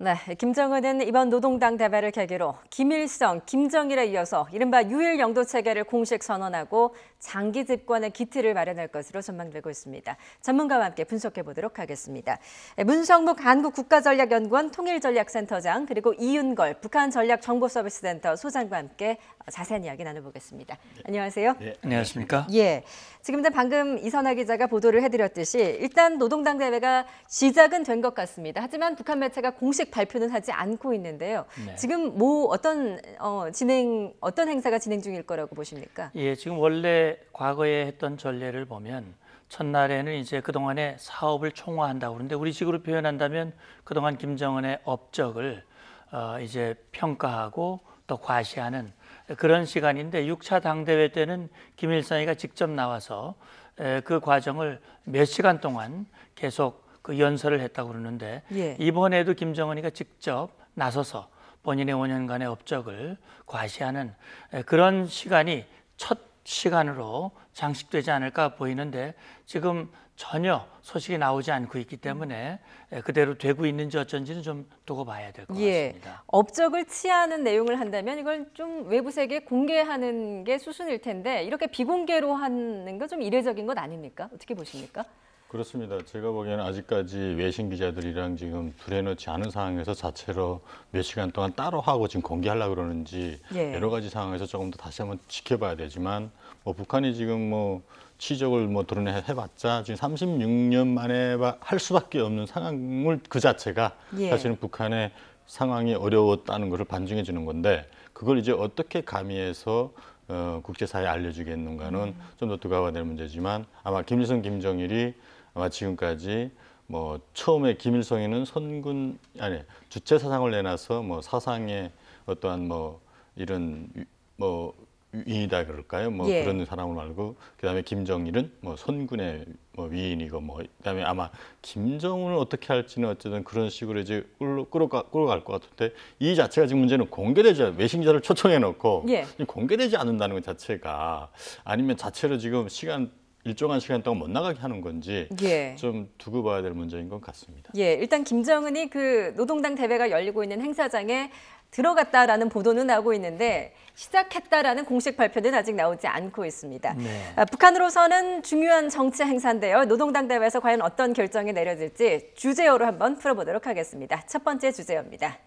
네, 김정은은 이번 노동당 대회를 계기로 김일성, 김정일에 이어서 이른바 유일 영도 체계를 공식 선언하고 장기 집권의 기틀을 마련할 것으로 전망되고 있습니다. 전문가와 함께 분석해 보도록 하겠습니다. 문성묵 한국국가전략연구원 통일전략센터장 그리고 이윤걸 북한전략정보서비스센터 소장과 함께 자세한 이야기 나눠보겠습니다. 안녕하세요. 네, 안녕하십니까? 예, 지금 방금 이선화 기자가 보도를 해드렸듯이 일단 노동당 대회가 시작은 된 것 같습니다. 하지만 북한 매체가 공식 발표는 하지 않고 있는데요. 네. 지금 어떤 행사가 진행 중일 거라고 보십니까? 예, 지금 원래 과거에 했던 전례를 보면 첫날에는 이제 그동안의 사업을 총화한다고 그러는데 우리 식으로 표현한다면 그동안 김정은의 업적을 이제 평가하고 또 과시하는 그런 시간인데 6차 당대회 때는 김일성이가 직접 나와서 그 과정을 몇 시간 동안 계속 그 연설을 했다고 그러는데 예. 이번에도 김정은이가 직접 나서서 본인의 5년간의 업적을 과시하는 그런 시간이 첫 시간으로 장식되지 않을까 보이는데 지금 전혀 소식이 나오지 않고 있기 때문에 그대로 되고 있는지 어쩐지는 좀 두고 봐야 될 것 같습니다. 업적을 치하는 내용을 한다면 이걸 좀 외부 세계에 공개하는 게 수순일 텐데 이렇게 비공개로 하는 건 좀 이례적인 것 아닙니까? 어떻게 보십니까? 그렇습니다. 제가 보기에는 아직까지 외신 기자들이랑 지금 둘해놓지 않은 상황에서 자체로 몇 시간 동안 따로 하고 지금 공개하려고 그러는지 여러 가지 상황에서 조금 더 다시 한번 지켜봐야 되지만 북한이 지금 치적을 드러내봤자 지금 36년 만에 할 수밖에 없는 상황을 그 자체가 사실은 북한의 상황이 어려웠다는 것을 반증해 주는 건데 그걸 이제 어떻게 가미해서 국제사회에 알려주겠는가는 좀 더 두고봐야 될 문제지만 아마 김일성, 김정일이 아마 지금까지 처음에 김일성이는 주체 사상을 내놔서 사상의 어떠한 이런 위인이다 그럴까요? 그런 사람을 말고 그다음에 김정일은 선군의 위인이고 그다음에 아마 김정은을 어떻게 할지는 어쨌든 그런 식으로 이제 끌어갈 것 같은데 이 자체가 지금 문제는 공개되지 외신 기자를 초청해 놓고 공개되지 않는다는 것 자체가 아니면 자체로 지금 일정한 시간 동안 못 나가게 하는 건지 좀 두고 봐야 될 문제인 것 같습니다. 일단 김정은이 그 노동당 대회가 열리고 있는 행사장에 들어갔다라는 보도는 나오고 있는데 시작했다라는 공식 발표는 아직 나오지 않고 있습니다. 네. 북한으로서는 중요한 정치 행사인데요. 노동당 대회에서 과연 어떤 결정이 내려질지 주제어로 한번 풀어보도록 하겠습니다. 첫 번째 주제어입니다.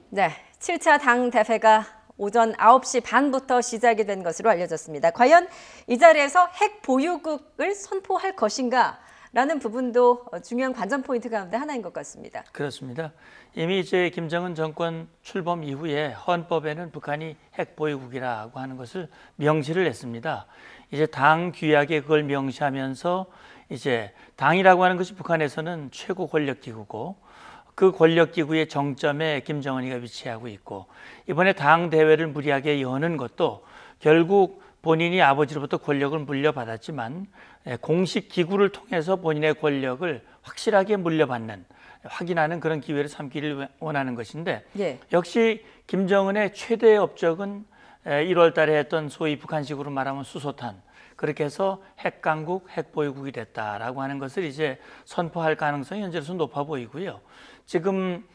네, 7차 당 대회가 오전 9시 반부터 시작이 된 것으로 알려졌습니다. 과연 이 자리에서 핵 보유국을 선포할 것인가? 라는 부분도 중요한 관전 포인트 가운데 하나인 것 같습니다. 그렇습니다. 이미 이제 김정은 정권 출범 이후에 헌법에는 북한이 핵 보유국이라고 하는 것을 명시를 했습니다. 이제 당 규약에 그걸 명시하면서 이제 당이라고 하는 것이 북한에서는 최고 권력 기구고 그 권력 기구의 정점에 김정은이가 위치하고 있고 이번에 당 대회를 무리하게 여는 것도 결국 본인이 아버지로부터 권력을 물려받았지만 공식 기구를 통해서 본인의 권력을 확실하게 물려받는 확인하는 그런 기회를 삼기를 원하는 것인데 역시 김정은의 최대의 업적은 1월 달에 했던 소위 북한식으로 말하면 수소탄 그렇게 해서 핵강국, 핵보유국이 됐다라고 하는 것을 이제 선포할 가능성이 현재로서 높아 보이고요. 지금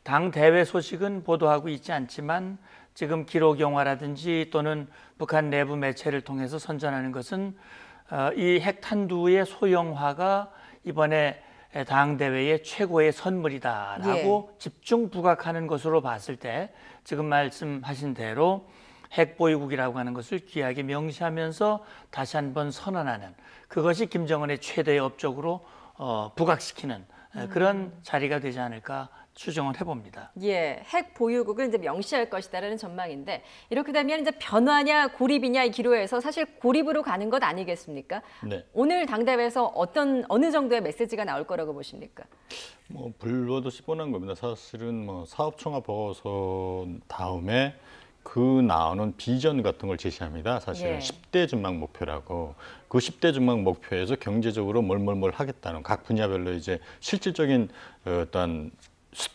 당 대회 소식은 보도하고 있지 않지만 지금 기록 영화라든지 또는 북한 내부 매체를 통해서 선전하는 것은 이 핵탄두의 소형화가 이번에 당대회의 최고의 선물이다라고 집중 부각하는 것으로 봤을 때 지금 말씀하신 대로 핵보유국이라고 하는 것을 귀하게 명시하면서 다시 한번 선언하는 그것이 김정은의 최대의 업적으로 부각시키는 그런 자리가 되지 않을까 추정을 해봅니다. 핵 보유국을 이제 명시할 것이다라는 전망인데 이렇게 되면 이제 변화냐 고립이냐 이 기로에서 사실 고립으로 가는 것 아니겠습니까? 네. 오늘 당대회에서 어느 정도의 메시지가 나올 거라고 보십니까? 불보듯이 뻔한 겁니다. 사실은 사업총합 보고서 다음에 그 나오는 비전 같은 걸 제시합니다. 사실은 10대 전망 목표라고 그 10대 전망 목표에서 경제적으로 뭘 하겠다는 각 분야별로 이제 실질적인 어떤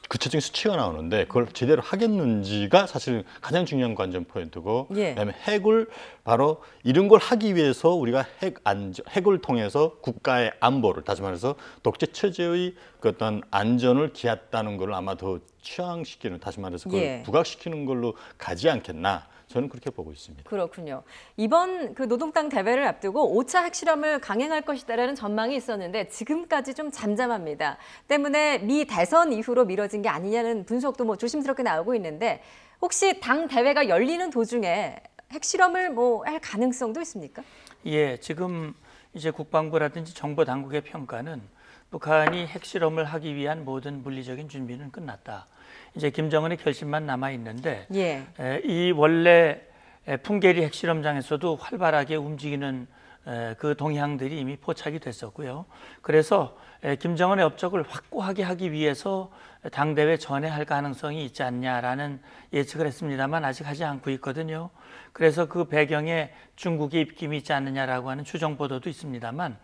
구체적인 수치가 나오는데 그걸 제대로 하겠는지가 사실 가장 중요한 관전 포인트고, 예. 그다음에 핵을 바로 이런 걸 하기 위해서 우리가 핵을 통해서 국가의 안보를, 다시 말해서 독재 체제의 그 어떤 안전을 기했다는 걸 아마 더 취항시키는, 다시 말해서 그걸 예. 부각시키는 걸로 가지 않겠나, 저는 그렇게 보고 있습니다. 그렇군요. 이번 그 노동당 대회를 앞두고 5차 핵실험을 강행할 것이다라는 전망이 있었는데 지금까지 좀 잠잠합니다. 때문에 미 대선 이후로 미뤄진 게 아니냐는 분석도 뭐 조심스럽게 나오고 있는데, 혹시 당 대회가 열리는 도중에 핵실험을 뭐 할 가능성도 있습니까? 예, 지금 이제 국방부라든지 정보 당국의 평가는 북한이 핵실험을 하기 위한 모든 물리적인 준비는 끝났다. 이제 김정은의 결심만 남아 있는데, 예. 이 원래 풍계리 핵실험장에서도 활발하게 움직이는 그 동향들이 이미 포착이 됐었고요. 그래서 김정은의 업적을 확고하게 하기 위해서 당대회 전에 할 가능성이 있지 않냐라는 예측을 했습니다만 아직 하지 않고 있거든요. 그래서 그 배경에 중국의 입김이 있지 않느냐라고 하는 추정 보도도 있습니다만,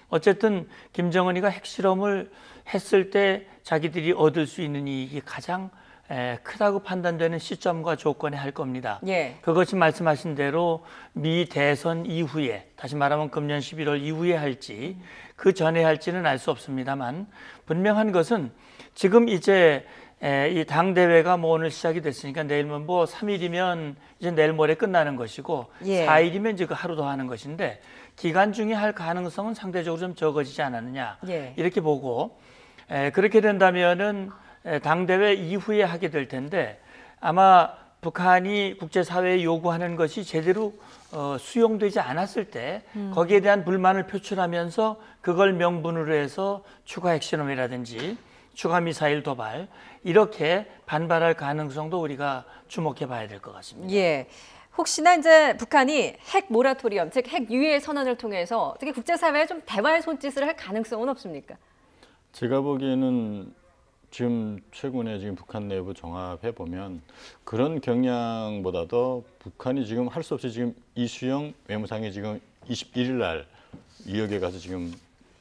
어쨌든 김정은이가 핵실험을 했을 때 자기들이 얻을 수 있는 이익이 가장 크다고 판단되는 시점과 조건에 할 겁니다. 예. 그것이 말씀하신 대로 미 대선 이후에, 다시 말하면 금년 11월 이후에 할지 그 전에 할지는 알 수 없습니다만, 분명한 것은 지금 이제 이 당대회가 뭐 오늘 시작이 됐으니까 내일면 뭐 3일이면 이제 내일 모레 끝나는 것이고, 예. 4일이면 이제 그 하루 더 하는 것인데, 기간 중에 할 가능성은 상대적으로 좀 적어지지 않았느냐, 예. 이렇게 보고, 그렇게 된다면은 당대회 이후에 하게 될 텐데, 아마 북한이 국제사회에 요구하는 것이 제대로 수용되지 않았을 때 거기에 대한 불만을 표출하면서 그걸 명분으로 해서 추가 핵실험이라든지 추가 미사일 도발, 이렇게 반발할 가능성도 우리가 주목해 봐야 될 것 같습니다. 예. 혹시나 이제 북한이 핵 모라토리엄, 즉 핵 유예 선언을 통해서 어떻게 국제사회에 좀 대화의 손짓을 할 가능성은 없습니까? 제가 보기에는 지금 최근에 지금 북한 내부 종합해 보면 그런 경향보다도 북한이 지금 할 수 없이 지금 이수영 외무상이 지금 21일 날 뉴욕에 가서 지금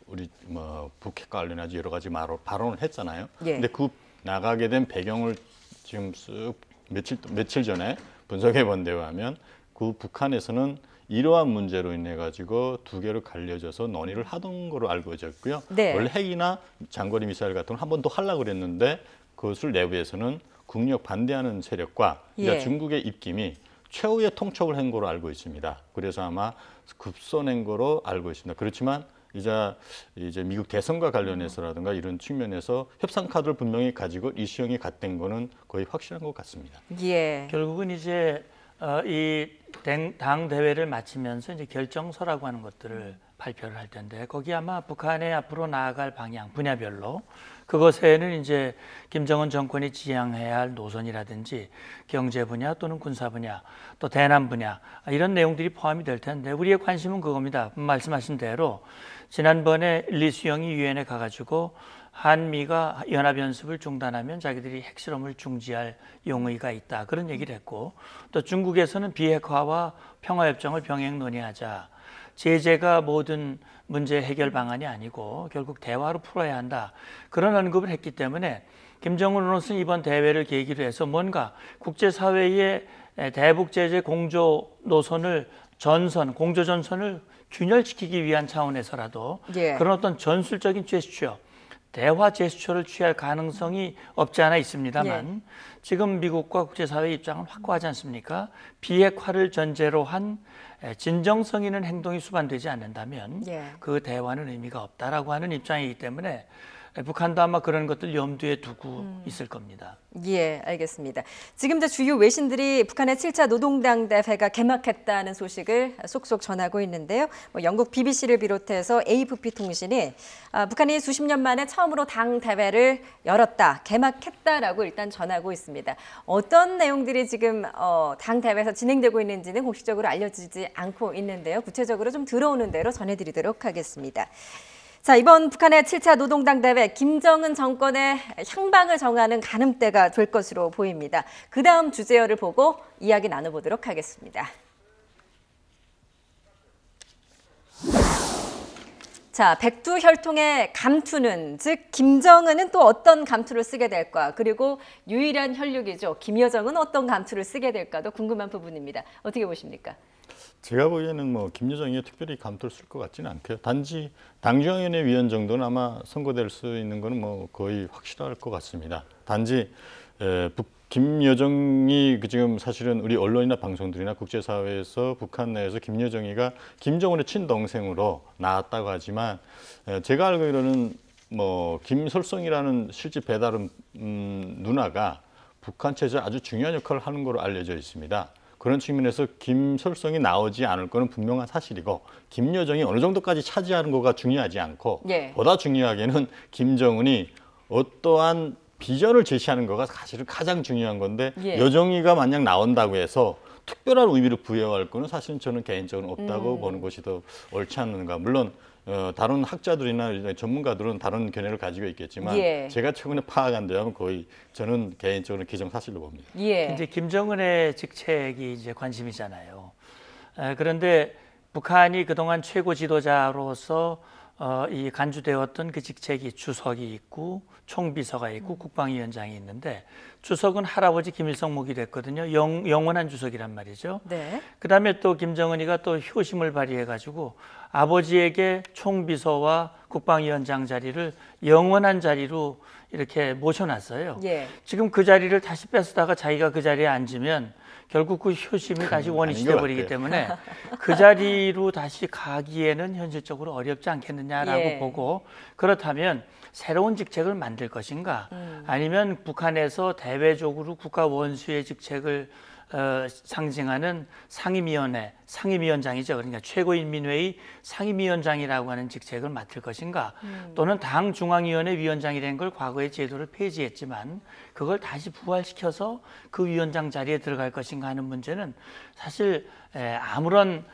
우리 뭐 북핵과 관련해서 여러 가지 발언을 했잖아요. 예. 근데 그 나가게 된 배경을 지금 쓱 며칠 전에 분석해 본 데에 하면, 그 북한에서는 이러한 문제로 인해 가지고 두 개로 갈려져서 논의를 하던 거로 알고 있었고요. 네. 원래 핵이나 장거리 미사일 같은 건 한 번 더 하려고 그랬는데 그것을 내부에서는 국력 반대하는 세력과 예. 중국의 입김이 최후의 통첩을 한 거로 알고 있습니다. 그래서 아마 급선한 거로 알고 있습니다. 그렇지만 이제 미국 대선과 관련해서라든가 이런 측면에서 협상 카드를 분명히 가지고 이수영이 갖댄 거는 거의 확실한 것 같습니다. 예. 결국은 이제 이 당 대회를 마치면서 이제 결정서라고 하는 것들을 발표를 할 텐데, 거기 아마 북한의 앞으로 나아갈 방향 분야별로, 그것에는 이제 김정은 정권이 지향해야 할 노선이라든지 경제 분야 또는 군사 분야, 또 대남 분야, 이런 내용들이 포함이 될 텐데, 우리의 관심은 그겁니다. 말씀하신 대로 지난번에 리수영이 유엔에 가가지고 한미가 연합연습을 중단하면 자기들이 핵실험을 중지할 용의가 있다, 그런 얘기를 했고, 또 중국에서는 비핵화와 평화협정을 병행 논의하자, 제재가 모든 문제 해결 방안이 아니고 결국 대화로 풀어야 한다, 그런 언급을 했기 때문에 김정은으로서는 이번 대회를 계기로 해서 뭔가 국제사회의 대북 제재 공조 노선을 공조 전선을 균열시키기 위한 차원에서라도 예. 그런 어떤 전술적인 제스처, 대화 제스처를 취할 가능성이 없지 않아 있습니다만, 지금 미국과 국제사회의 입장은 확고하지 않습니까? 비핵화를 전제로 한 진정성 있는 행동이 수반되지 않는다면 그 대화는 의미가 없다라고 하는 입장이기 때문에 북한도 아마 그런 것들 염두에 두고 있을 겁니다. 예, 알겠습니다. 지금 이제 주요 외신들이 북한의 7차 노동당 대회가 개막했다는 소식을 속속 전하고 있는데요. 뭐 영국 BBC를 비롯해서 AFP 통신이 북한이 수십 년 만에 처음으로 당 대회를 열었다, 개막했다라고 일단 전하고 있습니다. 어떤 내용들이 지금 당 대회에서 진행되고 있는지는 공식적으로 알려지지 않고 있는데요. 구체적으로 좀 들어오는 대로 전해드리도록 하겠습니다. 자, 이번 북한의 7차 노동당 대회, 김정은 정권의 향방을 정하는 가늠대가 될 것으로 보입니다. 그 다음 주제어를 보고 이야기 나눠보도록 하겠습니다. 자, 백두혈통의 감투는, 즉 김정은은 또 어떤 감투를 쓰게 될까? 그리고 유일한 혈육이죠. 김여정은 어떤 감투를 쓰게 될까도 궁금한 부분입니다. 어떻게 보십니까? 제가 보기에는 뭐 김여정이 특별히 감투를 쓸 것 같지는 않고요. 단지 당중앙위원회 위원 정도는 아마 선거될 수 있는 거는 뭐 거의 확실할 것 같습니다. 단지 김여정이 지금 사실은 우리 언론이나 방송들이나 국제사회에서 북한 내에서 김여정이가 김정은의 친동생으로 나왔다고 하지만 제가 알기로는 뭐 김설성이라는 실제 배다른 누나가 북한 체제에 아주 중요한 역할을 하는 걸로 알려져 있습니다. 그런 측면에서 김설성이 나오지 않을 거는 분명한 사실이고 김여정이 어느 정도까지 차지하는 거가 중요하지 않고 예. 보다 중요하게는 김정은이 어떠한 비전을 제시하는 거가 사실은 가장 중요한 건데 예. 여정이가 만약 나온다고 해서 특별한 의미를 부여할 거는 사실은 저는 개인적으로 없다고 보는 것이 더 옳지 않는가. 물론 다른 학자들이나 전문가들은 다른 견해를 가지고 있겠지만 예. 제가 최근에 파악한 데하면 거의 저는 개인적으로 기정사실로 봅니다. 예. 이제 김정은의 직책이 이제 관심이잖아요. 그런데 북한이 그동안 최고 지도자로서 이 간주되었던 그 직책이 주석이 있고 총비서가 있고 국방위원장이 있는데 주석은 할아버지 김일성 목이 됐거든요. 영원한 주석이란 말이죠. 네. 그다음에 또 김정은이가 또 효심을 발휘해가지고 아버지에게 총비서와 국방위원장 자리를 영원한 자리로 이렇게 모셔놨어요. 예. 지금 그 자리를 다시 뺏어다가 자기가 그 자리에 앉으면 결국 그 효심이 다시 원위치 아닌 것 돼버리기 같아요. 때문에 그 자리로 다시 가기에는 현실적으로 어렵지 않겠느냐라고 예. 보고 그렇다면 새로운 직책을 만들 것인가 아니면 북한에서 대외적으로 국가 원수의 직책을 상징하는 상임위원회, 상임위원장이죠. 그러니까 최고인민회의 상임위원장이라고 하는 직책을 맡을 것인가 또는 당 중앙위원회 위원장이 된 걸 과거의 제도를 폐지했지만 그걸 다시 부활시켜서 그 위원장 자리에 들어갈 것인가 하는 문제는 사실 아무런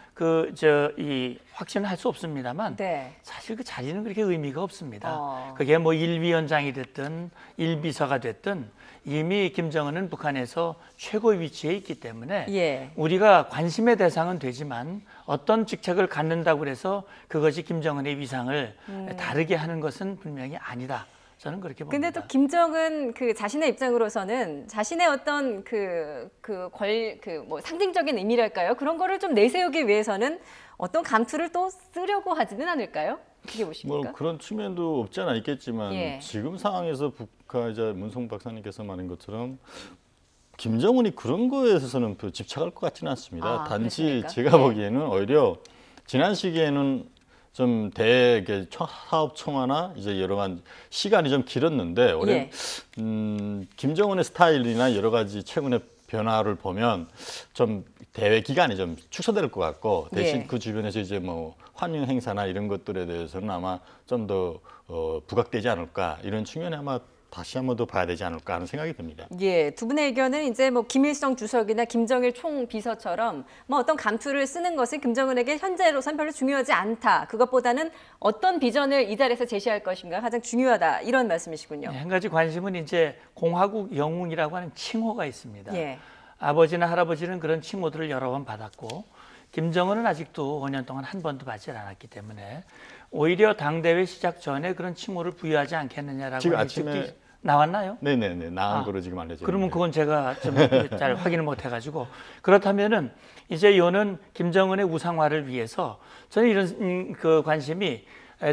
이 확신을 할 수 없습니다만 네. 사실 그 자리는 그렇게 의미가 없습니다. 어. 그게 뭐 1위원장이 됐든 1비서가 됐든 이미 김정은은 북한에서 최고의 위치에 있기 때문에 예. 우리가 관심의 대상은 되지만 어떤 직책을 갖는다고 해서 그것이 김정은의 위상을 다르게 하는 것은 분명히 아니다. 저는 그렇게 봅니다. 근데 또 김정은 그 자신의 입장으로서는 자신의 어떤 뭐 상징적인 의미랄까요? 그런 거를 좀 내세우기 위해서는 어떤 감투를 또 쓰려고 하지는 않을까요? 어떻게 보십니까? 뭐 그런 측면도 없지 않아 있겠지만 예. 지금 상황에서 북한자 문성 박사님께서 말한 것처럼 김정은이 그런 거에서는 집착할 것 같지는 않습니다. 아, 단지 그렇습니까? 제가 예. 보기에는 오히려 지난 시기에는 좀 사업 청와나 이제 여러 가지 시간이 좀 길었는데 올해 예. 김정은의 스타일이나 여러 가지 최근의 변화를 보면 좀 대회 기간이 좀 축소될 것 같고 대신 예. 그 주변에서 이제 뭐 환영 행사나 이런 것들에 대해서는 아마 좀 더 부각되지 않을까 이런 측면에 아마 다시 한 번 더 봐야 되지 않을까 하는 생각이 듭니다. 예, 두 분의 의견은 이제 뭐 김일성 주석이나 김정일 총비서처럼 뭐 어떤 감투를 쓰는 것은 김정은에게 현재로선 별로 중요하지 않다. 그것보다는 어떤 비전을 이 자리에서 제시할 것인가 가장 중요하다. 이런 말씀이시군요. 한 가지 관심은 이제 공화국 영웅이라고 하는 칭호가 있습니다. 예. 아버지나 할아버지는 그런 칭호들을 여러 번 받았고 김정은은 아직도 5년 동안 한 번도 받지 않았기 때문에 오히려 당대회 시작 전에 그런 칭호를 부여하지 않겠느냐라고 지금 하는 아침에 측이 나왔나요? 네네네 나온 거로 지금 알려져 그러면 있는데. 그건 제가 좀 잘 확인을 못 해가지고 그렇다면은 이제 요는 김정은의 우상화를 위해서 저는 이런 그 관심이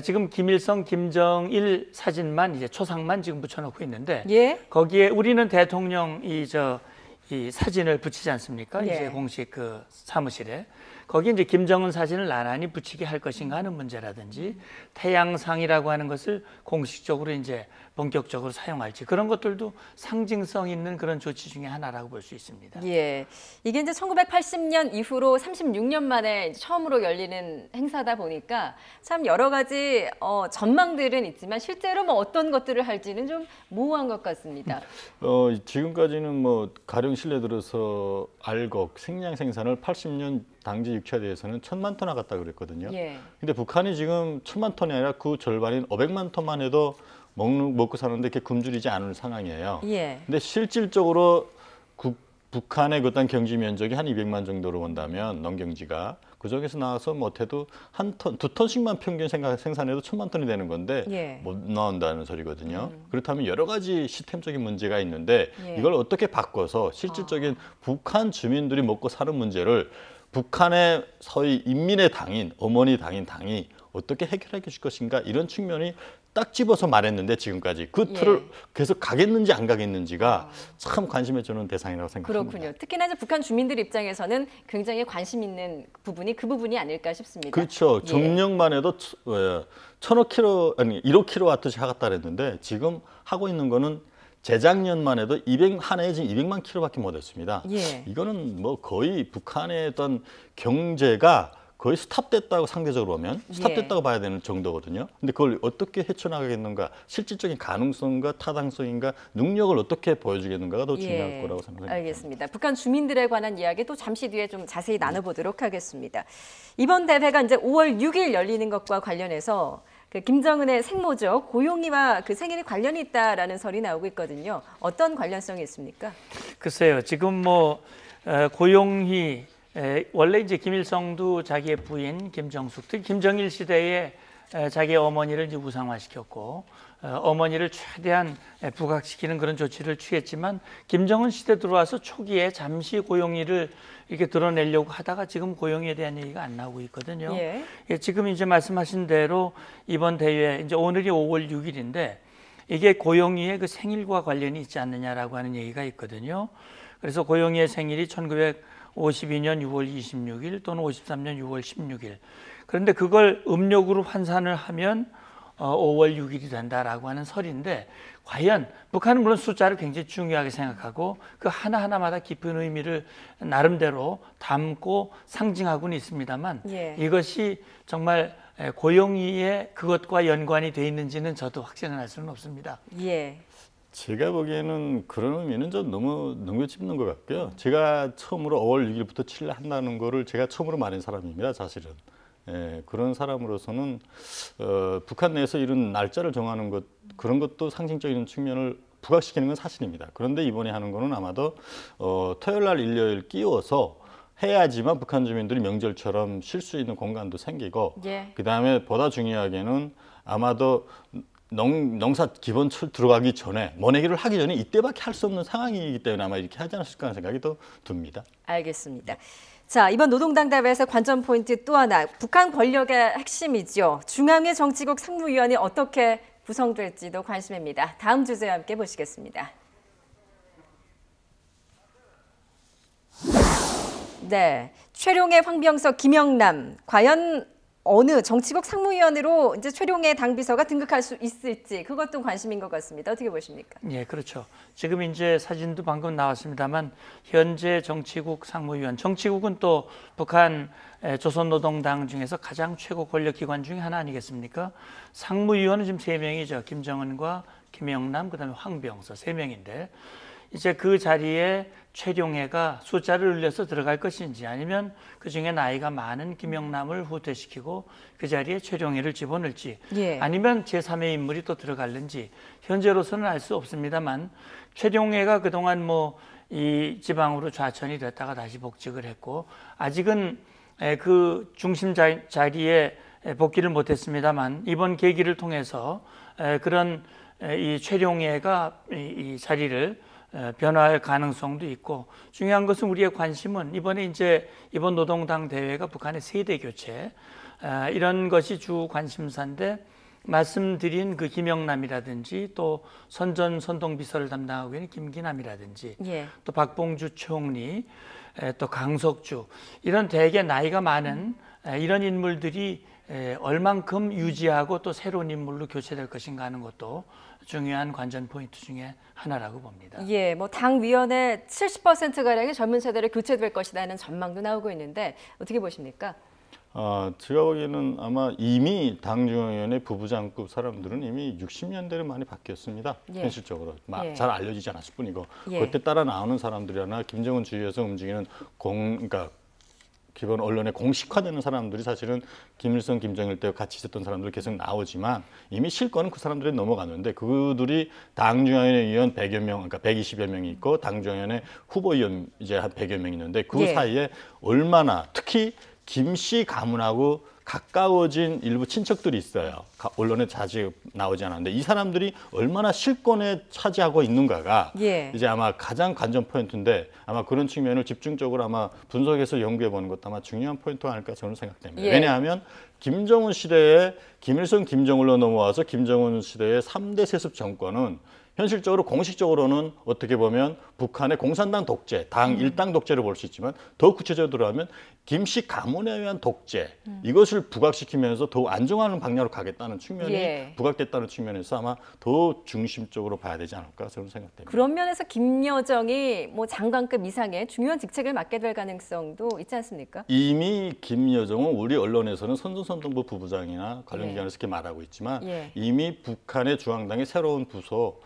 지금 김일성, 김정일 사진만 이제 초상만 지금 붙여놓고 있는데 예. 거기에 우리는 대통령 이 사진을 붙이지 않습니까? 예. 이제 공식 그 사무실에 거기 이제 김정은 사진을 나란히 붙이게 할 것인가 하는 문제라든지 태양상이라고 하는 것을 공식적으로 이제 본격적으로 사용할지 그런 것들도 상징성 있는 그런 조치 중에 하나라고 볼 수 있습니다. 예. 이게 이제 1980년 이후로 36년 만에 처음으로 열리는 행사다 보니까 참 여러 가지 전망들은 있지만 실제로 뭐 어떤 것들을 할지는 좀 모호한 것 같습니다. 지금까지는 뭐 가령 실내 들어서 알곡 생량 생산을 80년 당시 6차 대회에서는 1,000만 톤 나갔다 그랬거든요. 예. 근데 북한이 지금 1,000만 톤이 아니라 그 절반인 500만 톤만 해도 먹고 사는데 이렇게 굶주리지 않을 상황이에요. 예. 근데 실질적으로 북한의 그 어떤 경지 면적이 한 200만 정도로 본다면 농경지가 그중에서 나와서 못해도 한 톤, 두 톤씩만 평균 생산해도 1,000만 톤이 되는 건데 예. 못 나온다는 소리거든요. 그렇다면 여러 가지 시스템적인 문제가 있는데 예. 이걸 어떻게 바꿔서 실질적인 북한 주민들이 먹고 사는 문제를 북한의 소위 인민의 당인, 어머니 당이 어떻게 해결해 줄 것인가 이런 측면이 딱 집어서 말했는데 지금까지 그 틀을 계속 가겠는지 안 가겠는지가 참 관심에 주는 대상이라고 생각합니다. 그렇군요. 특히나 이제 북한 주민들 입장에서는 굉장히 관심 있는 부분이 그 부분이 아닐까 싶습니다. 그렇죠. 예. 정력만 해도 1,000억 킬로 아니 1억 킬로와트씩 하겠다 그랬는데 지금 하고 있는 거는 재작년만 해도 한 해에 지금 200만 킬로밖에 못 했습니다. 예. 이거는 뭐 거의 북한의 어떤 경제가 거의 스탑됐다고 상대적으로 보면 스탑됐다고 봐야 되는 정도거든요. 근데 그걸 어떻게 헤쳐나가겠는가, 실질적인 가능성과 타당성인가, 능력을 어떻게 보여주겠는가가 더 중요할 거라고 생각합니다. 알겠습니다. 북한 주민들에 관한 이야기 또 잠시 뒤에 좀 자세히 나눠보도록 하겠습니다. 이번 대회가 이제 5월 6일 열리는 것과 관련해서 그 김정은의 생모죠 고용이와 그 생일이 관련이 있다라는 설이 나오고 있거든요. 어떤 관련성이 있습니까? 글쎄요, 지금 뭐 고용희 원래 이제 김일성도 자기의 부인 김정숙, 특히 김정일 시대에 자기의 어머니를 이제 우상화시켰고 어머니를 최대한 부각시키는 그런 조치를 취했지만 김정은 시대 들어와서 초기에 잠시 고용희를 이렇게 드러내려고 하다가 지금 고용희에 대한 얘기가 안 나오고 있거든요. 예. 지금 이제 말씀하신 대로 이번 대회 이제 오늘이 5월 6일인데 이게 고용희의 그 생일과 관련이 있지 않느냐라고 하는 얘기가 있거든요. 그래서 고용희의 생일이 1952년 6월 26일 또는 53년 6월 16일. 그런데 그걸 음력으로 환산을 하면 5월 6일이 된다라고 하는 설인데 과연 북한은 물론 숫자를 굉장히 중요하게 생각하고 그 하나하나마다 깊은 의미를 나름대로 담고 상징하고는 있습니다만 이것이 정말 고용희의 그것과 연관이 돼 있는지는 저도 확신을 할 수는 없습니다. 예. 제가 보기에는 그런 의미는 좀 너무 넘겨짚는 것 같고요. 제가 처음으로 5월 6일부터 7일 한다는 거를 제가 처음으로 말한 사람입니다, 사실은. 그런 사람으로서는 북한 내에서 이런 날짜를 정하는 것, 그런 것도 상징적인 측면을 부각시키는 건 사실입니다. 그런데 이번에 하는 거는 아마도 토요일 날 일요일 끼워서 해야지만 북한 주민들이 명절처럼 쉴 수 있는 공간도 생기고 그다음에 보다 중요하게는 아마도 농사 기본 들어가기 전에 모내기를 하기 전에 이때밖에 할 수 없는 상황이기 때문에 아마 이렇게 하지 않았을까 하는 생각이 또 듭니다. 알겠습니다. 자, 이번 노동당 대회에서 관전 포인트 또 하나, 북한 권력의 핵심이죠. 중앙위 정치국 상무위원이 어떻게 구성될지도 관심입니다. 다음 주제와 함께 보시겠습니다. 네, 최룡해, 황병석, 김영남, 과연 어느 정치국 상무위원으로 이제 최룡해 당비서가 등극할 수 있을지 그것도 관심인 것 같습니다. 어떻게 보십니까? 예, 그렇죠. 지금 이제 사진도 방금 나왔습니다만 현재 정치국 상무위원, 정치국은 또 북한 조선노동당 중에서 가장 최고 권력기관 중에 하나 아니겠습니까? 상무위원은 지금 3명이죠. 김정은과 김영남, 그다음에 황병서 3명인데 이제 그 자리에 최룡해가 숫자를 늘려서 들어갈 것인지 아니면 그중에 나이가 많은 김영남을 후퇴시키고 그 자리에 최룡해를 집어넣을지 아니면 제3의 인물이 또 들어갈는지 현재로서는 알 수 없습니다만 최룡해가 그동안 뭐 이 지방으로 좌천이 됐다가 다시 복직을 했고 아직은 그 중심 자리에 복귀를 못했습니다만 이번 계기를 통해서 그런 이 최룡해가 이 자리를 변화할 가능성도 있고 중요한 것은 우리의 관심은 이번에 이제 이번 노동당 대회가 북한의 세대 교체 이런 것이 주 관심사인데 말씀드린 그 김영남이라든지 또 선동비서를 담당하고 있는 김기남이라든지 또 박봉주 총리 또 강석주 이런 대개 나이가 많은 이런 인물들이 얼만큼 유지하고 또 새로운 인물로 교체될 것인가 하는 것도 중요한 관전 포인트 중에 하나라고 봅니다. 예, 뭐 당위원회 70%가량의 젊은 세대를 교체될 것이라는 전망도 나오고 있는데 어떻게 보십니까? 제가 보기에는 아마 이미 당중앙위원회 부부장급 사람들은 이미 60년대로 많이 바뀌었습니다. 현실적으로 잘 알려지지 않았을 뿐이고 그때 따라 나오는 사람들이나 김정은 주위에서 움직이는 그러니까 기본 언론에 공식화되는 사람들이 사실은 김일성, 김정일 때 같이 있었던 사람들 계속 나오지만 이미 실권은 그 사람들이 넘어갔는데 그들이 당중앙위원회 의원 100여 명, 그러니까 120여 명이 있고 당중앙위원회 후보위원 이제 한 100여 명 있는데 그 예. 사이에 얼마나 특히 김씨 가문하고 가까워진 일부 친척들이 있어요. 언론에 자주 나오지 않았는데 이 사람들이 얼마나 실권에 차지하고 있는가가 예. 이제 아마 가장 관전 포인트인데 아마 그런 측면을 집중적으로 아마 분석해서 연구해 보는 것도 아마 중요한 포인트가 아닐까 저는 생각됩니다. 예. 왜냐하면 김정은 시대에 김일성, 김정일로 넘어와서 김정은 시대의 3대 세습 정권은 현실적으로 공식적으로는 어떻게 보면 북한의 공산당 독재, 당 일당 독재를 볼 수 있지만 더 구체적으로 들어가면 김씨 가문에 의한 독재 이것을 부각시키면서 더욱 안정화하는 방향으로 가겠다는 측면이 예. 부각됐다는 측면에서 아마 더 중심적으로 봐야 되지 않을까 저는 생각됩니다. 그런 면에서 김여정이 뭐 장관급 이상의 중요한 직책을 맡게 될 가능성도 있지 않습니까? 이미 김여정은 우리 언론에서는 선전선동부 부부장이나 관련 예. 기관에서 이렇게 말하고 있지만 예. 이미 북한의 중앙당의 새로운 부서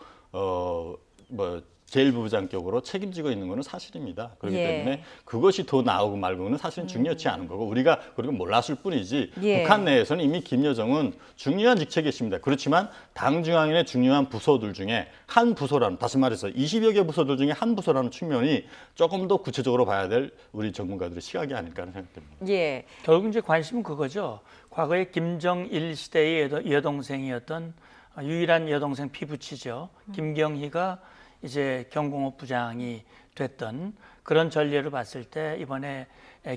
제1부부장격으로 책임지고 있는 것은 사실입니다. 그렇기 예. 때문에 그것이 더 나오고 말고는 사실은 중요치 않은 거고 우리가 그리고 몰랐을 뿐이지 예. 북한 내에서는 이미 김여정은 중요한 직책에 있습니다. 그렇지만 당 중앙위의 중요한 부서들 중에 한 부서라는 다시 말해서 20여 개 부서들 중에 한 부서라는 측면이 조금 더 구체적으로 봐야 될 우리 전문가들의 시각이 아닐까 하는 생각됩니다. 예. 결국 이제 관심은 그거죠. 과거에 김정일 시대의 여동생이었던 유일한 여동생 피부치죠. 김경희가 이제 경공업 부장이 됐던 그런 전례를 봤을 때 이번에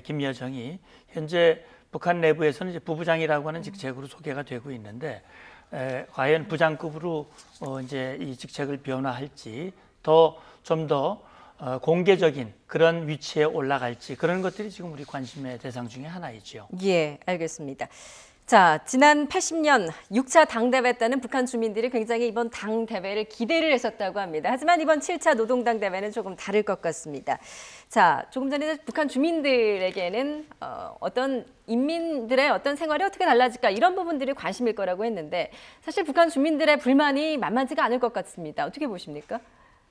김여정이 현재 북한 내부에서는 이제 부부장이라고 하는 직책으로 소개가 되고 있는데 과연 부장급으로 이제 이 직책을 변화할지 좀 더 공개적인 그런 위치에 올라갈지 그런 것들이 지금 우리 관심의 대상 중에 하나이죠. 예, 알겠습니다. 자, 지난 80년 6차 당대회 때는 북한 주민들이 굉장히 이번 당대회를 기대를 했었다고 합니다. 하지만 이번 7차 노동당 대회는 조금 다를 것 같습니다. 자, 조금 전에 북한 주민들에게는 어떤 인민들의 어떤 생활이 어떻게 달라질까 이런 부분들이 관심일 거라고 했는데 사실 북한 주민들의 불만이 만만치가 않을 것 같습니다. 어떻게 보십니까?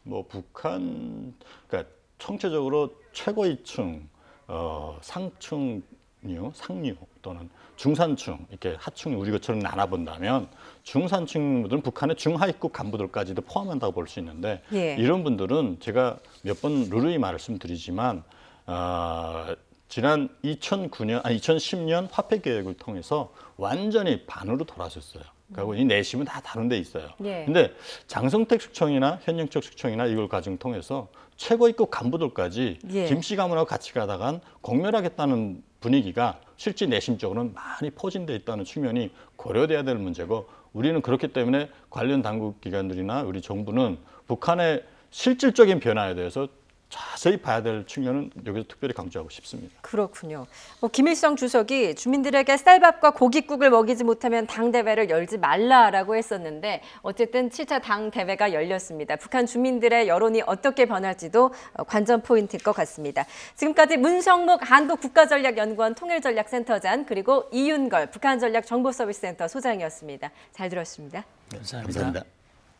뭐 북한 그러니까 총체적으로 최고위층, 상층류, 상류 또는 중산층 이렇게 하층 우리 것처럼 나눠본다면 중산층들은 북한의 중하위급 간부들까지도 포함한다고 볼 수 있는데 예. 이런 분들은 제가 몇 번 누누이 말씀드리지만 지난 2010년 화폐 개혁을 통해서 완전히 반으로 돌아섰어요. 그리고 이 내심은 다 다른 데 있어요. 예. 근데 장성택 숙청이나 현영적 숙청이나 이걸 과정 통해서 최고위급 간부들까지 예. 김씨 가문하고 같이 가다간 공멸하겠다는 분위기가 실제 내심적으로는 많이 포진돼 있다는 측면이 고려돼야 될 문제고 우리는 그렇기 때문에 관련 당국 기관들이나 우리 정부는 북한의 실질적인 변화에 대해서 자세히 봐야 될 측면은 여기서 특별히 강조하고 싶습니다. 그렇군요. 김일성 주석이 주민들에게 쌀밥과 고깃국을 먹이지 못하면 당대회를 열지 말라라고 했었는데 어쨌든 7차 당대회가 열렸습니다. 북한 주민들의 여론이 어떻게 변할지도 관전 포인트일 것 같습니다. 지금까지 문성목 한국국가전략연구원 통일전략센터장 그리고 이윤걸 북한전략정보서비스센터 소장이었습니다. 잘 들었습니다. 감사합니다. 감사합니다.